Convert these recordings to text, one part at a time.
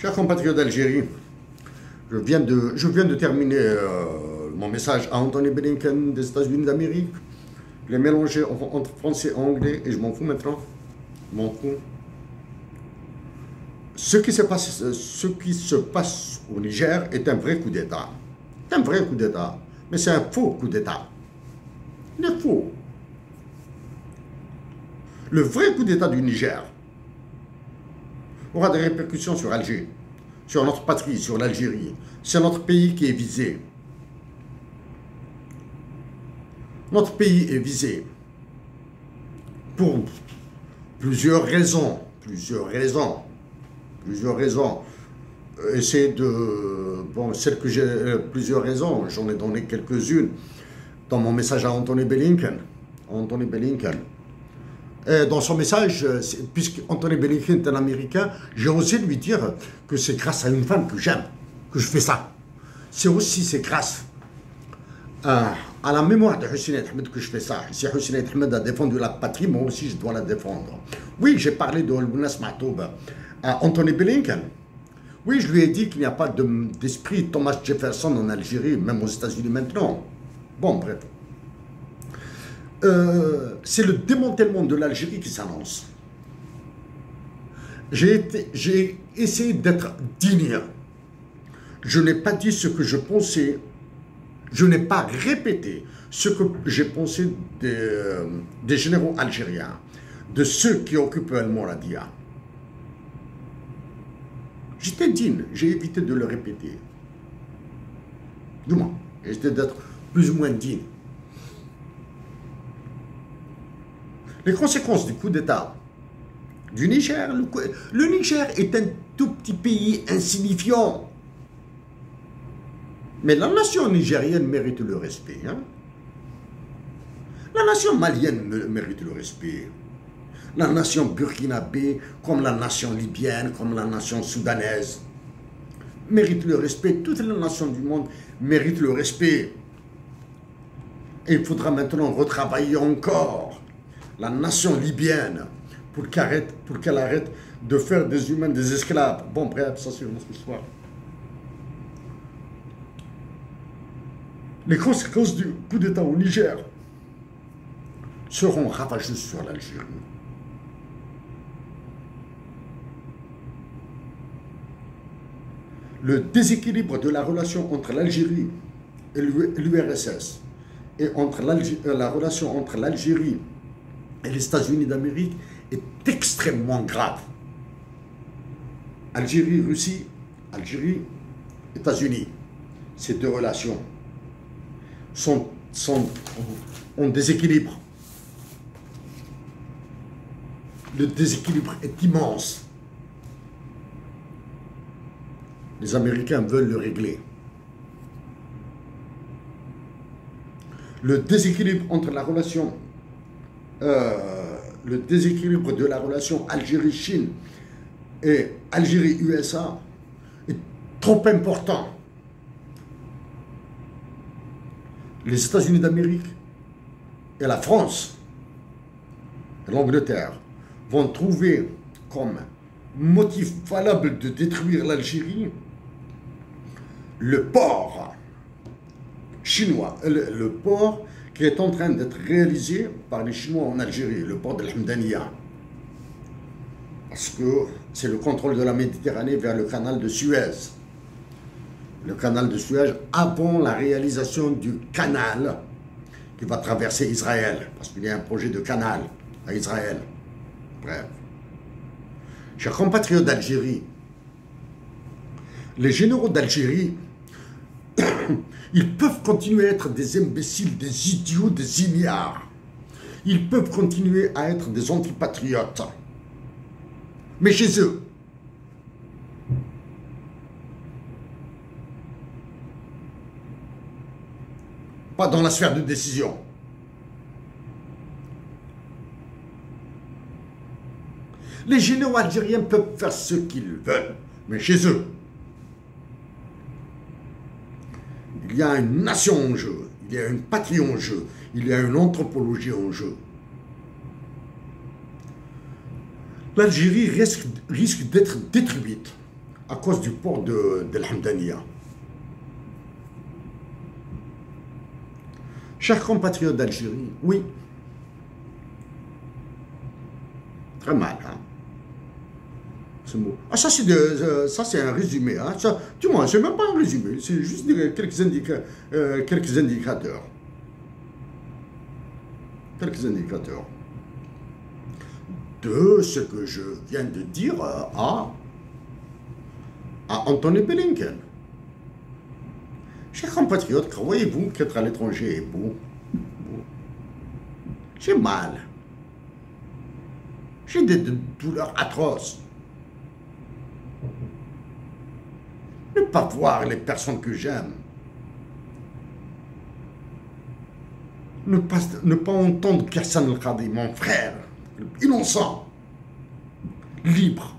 Chers compatriotes d'Algérie, je viens de terminer mon message à Anthony Blinken des États-Unis d'Amérique. Je l'ai mélangé entre français et anglais et je m'en fous maintenant. Je m'en fous. Ce qui se passe au Niger est un vrai coup d'État. C'est un vrai coup d'État, mais c'est un faux coup d'État. Il est faux. Le vrai coup d'État du Niger aura des répercussions sur Alger, sur notre patrie, sur l'Algérie. C'est notre pays qui est visé. Notre pays est visé pour plusieurs raisons. Essayez de... Bon, celles que j'ai plusieurs raisons, j'en ai donné quelques-unes dans mon message à Anthony Blinken. Et dans son message, puisque Anthony Blinken est un Américain, j'ai osé lui dire que c'est grâce à une femme que j'aime que je fais ça. C'est grâce à la mémoire de Hussein Ahmed que je fais ça. Si Hussein Ahmed a défendu la patrie, moi aussi je dois la défendre. Oui, j'ai parlé de Al-Bounas Ma'toub à Anthony Blinken. Oui, je lui ai dit qu'il n'y a pas d'esprit Thomas Jefferson en Algérie, même aux États-Unis maintenant. Bon, bref. C'est le démantèlement de l'Algérie qui s'annonce. J'ai essayé d'être digne. Je n'ai pas dit ce que je pensais. Je n'ai pas répété ce que j'ai pensé des généraux algériens, de ceux qui occupent El Mouradia. J'étais digne, j'ai évité de le répéter. Du moins, j'ai essayé d'être plus ou moins digne. Les conséquences du coup d'État du Niger, le Niger est un tout petit pays insignifiant. Mais la nation nigérienne mérite le respect. Hein? La nation malienne mérite le respect. La nation burkinabé, comme la nation libyenne, comme la nation soudanaise, mérite le respect. Toutes les nations du monde méritent le respect. Et il faudra maintenant retravailler encore la nation libyenne pour qu'elle arrête de faire des humains des esclaves. Bon, bref, ça c'est une autre histoire. Les conséquences du coup d'État au Niger seront ravageuses sur l'Algérie. Le déséquilibre de la relation entre l'Algérie et l'URSS et entre la relation entre l'Algérie et les États-Unis d'Amérique est extrêmement grave. Algérie, Russie, Algérie, États-Unis, ces deux relations ont déséquilibre. Le déséquilibre est immense. Les Américains veulent le régler. Le déséquilibre entre la relation, le déséquilibre de la relation Algérie-Chine et Algérie-USA est trop important. Les États-Unis d'Amérique et la France et l'Angleterre vont trouver comme motif valable de détruire l'Algérie le port chinois, le port qui est en train d'être réalisé par les Chinois en Algérie, le port de l'Hamdaniya. Parce que c'est le contrôle de la Méditerranée vers le canal de Suez. Le canal de Suez avant la réalisation du canal qui va traverser Israël. Parce qu'il y a un projet de canal à Israël. Bref. Chers compatriotes d'Algérie, les généraux d'Algérie, ils peuvent continuer à être des imbéciles, des idiots, des ignares. Ils peuvent continuer à être des antipatriotes. Mais chez eux, pas dans la sphère de décision. Les généraux algériens peuvent faire ce qu'ils veulent, mais chez eux, il y a une nation en jeu, il y a une patrie en jeu, il y a une anthropologie en jeu. L'Algérie risque d'être détruite à cause du port de l'Hamdaniya. Chers compatriotes d'Algérie, oui, très mal, hein, ce mot. Ah, ça c'est un résumé, hein, ça, du moins, c'est même pas un résumé, c'est juste quelques indicateurs. Quelques indicateurs de ce que je viens de dire à Anthony Blinken. Chers compatriotes, croyez-vous qu'être à l'étranger est beau? J'ai mal. J'ai des douleurs atroces. Ne pas voir les personnes que j'aime. Ne pas entendre Kassan El-Khadi, mon frère, innocent, libre.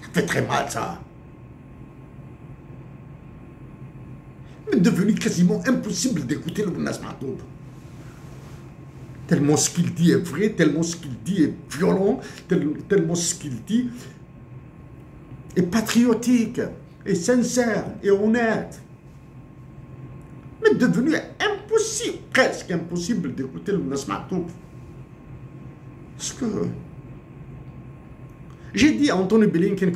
Ça fait très mal, ça. Il est devenu quasiment impossible d'écouter le Bounas Mahtoub. Tellement ce qu'il dit est vrai, tellement ce qu'il dit est violent, tellement ce qu'il dit est patriotique, est sincère, et honnête. Mais devenu impossible, presque impossible d'écouter le Bounas Mahtoub. Parce que j'ai dit à Anthony Blinken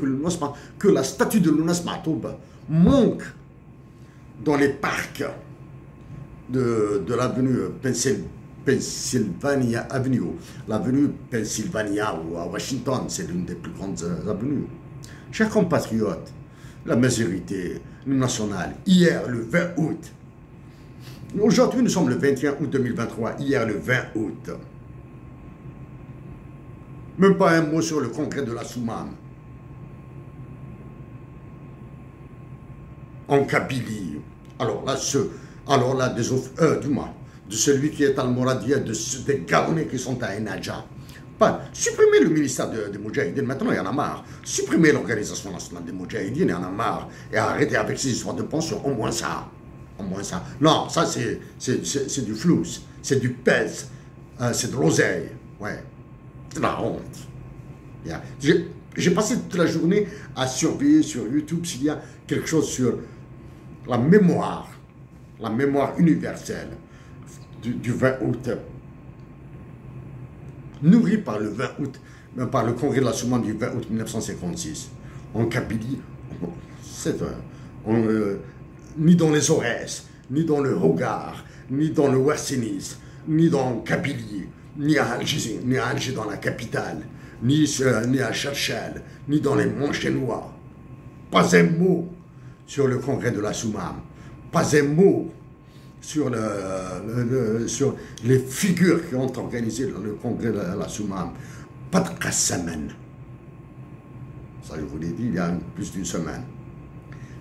que la statue de Bounas Mahtoub manque dans les parcs de l'avenue Pennsylvania Avenue, l'avenue Pennsylvania ou à Washington, c'est l'une des plus grandes avenues. Chers compatriotes, la majorité nationale, hier le 20 août, aujourd'hui nous sommes le 21 août 2023, hier le 20 août, même pas un mot sur le congrès de la Soumam, en Kabylie. Alors là, du moins, de celui qui est à Al-Mouradia, des Gabonais qui sont à Enadja. Supprimer le ministère des Moudjahidines, maintenant il y en a marre. Supprimer l'Organisation nationale des Moudjahidines, il y en a marre. Et arrêter avec ces histoires de pension, au moins ça. Au moins ça. Non, ça c'est du flou, c'est du pèse, c'est de l'oseille. Ouais, c'est de la honte. Yeah. J'ai passé toute la journée à surveiller sur YouTube s'il y a quelque chose sur la mémoire universelle du 20 août, nourrie par le 20 août, par le congrès de la Soumam du 20 août 1956. En Kabylie, ni dans les Aurès, ni dans le Hogar, ni dans le Ouassinis, ni dans Kabylie, ni à Alger dans la capitale, ni à Cherchel, ni dans les monts chinois. Pas un mot sur le congrès de la Soumam, pas un mot sur les figures qui ont organisé le congrès de la Soumam. Pas de Kassamen. Ça, je vous l'ai dit il y a plus d'une semaine.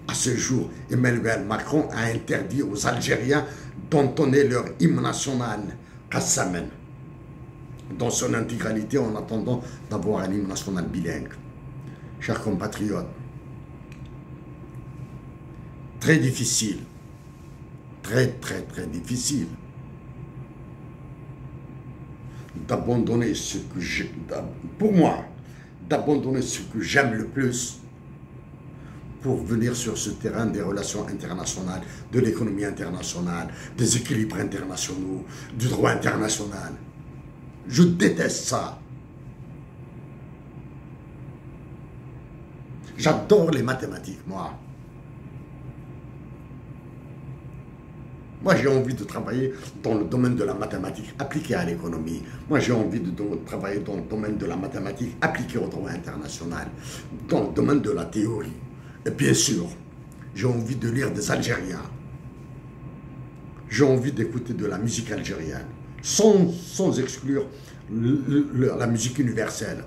À ce jour, Emmanuel Macron a interdit aux Algériens d'entonner leur hymne national, Kassamen, dans son intégralité en attendant d'avoir un hymne national bilingue. Chers compatriotes, très difficile, très difficile d'abandonner ce que pour moi, d'abandonner ce que j'aime le plus pour venir sur ce terrain des relations internationales, de l'économie internationale, des équilibres internationaux, du droit international. Je déteste ça. J'adore les mathématiques, moi. Moi, j'ai envie de travailler dans le domaine de la mathématique appliquée à l'économie. Moi, j'ai envie de travailler dans le domaine de la mathématique appliquée au droit international, dans le domaine de la théorie. Et bien sûr, j'ai envie de lire des Algériens. J'ai envie d'écouter de la musique algérienne, sans exclure la musique universelle.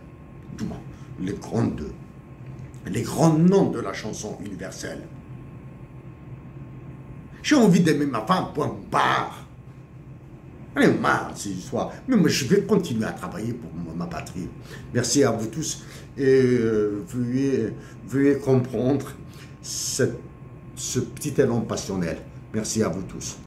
Les grands noms de la chanson universelle. J'ai envie d'aimer ma femme, point barre. J'en ai marre de ces histoires. Mais moi, je vais continuer à travailler pour ma patrie. Merci à vous tous. Et veuillez comprendre ce petit élan passionnel. Merci à vous tous.